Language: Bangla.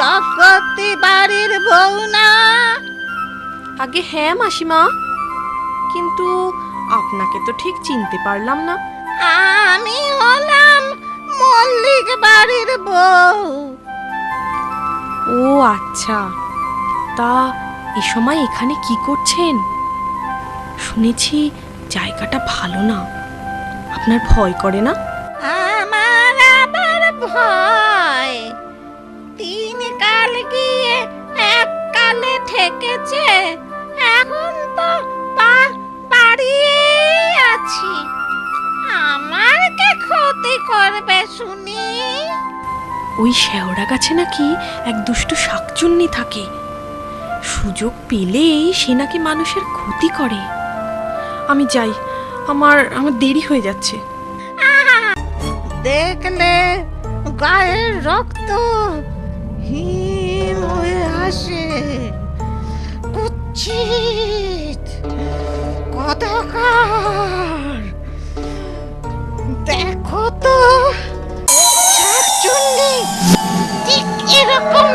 চক্রবর্তী বাড়ির বউ না? আগে হ্যাঁ মাসিমা, কিন্তু আপনাকে তো ঠিক চিনতে পারলাম না। আমি হলাম মল্লিক বাড়ির বউ। ও আচ্ছা, তা এ সময় এখানে কি করছেন? শুনেছি জায়গাটা ভালো না, আপনার ভয় করে না? আমার আবার ভয়? 3 কাল গিয়ে 1 কালে ঠেকেছে, এখন তো বাড়িয়ে আছি। আমার কে ক্ষতি করবে শুনি? ওই শেওড়া গাছে নাকি এক দুষ্টু শাকচুন্নি থাকে, সুযোগ পেলেই সে নাকি মানুষের ক্ষতি করে। আমি যাই, আমার দেরি হয়ে যাচ্ছে। দেখলে গায়ের রক্ত হিম হয়ে আসে। কুচ্ছিত কতকার, দেখো তো শাকচুন্নি ঠিক এরকম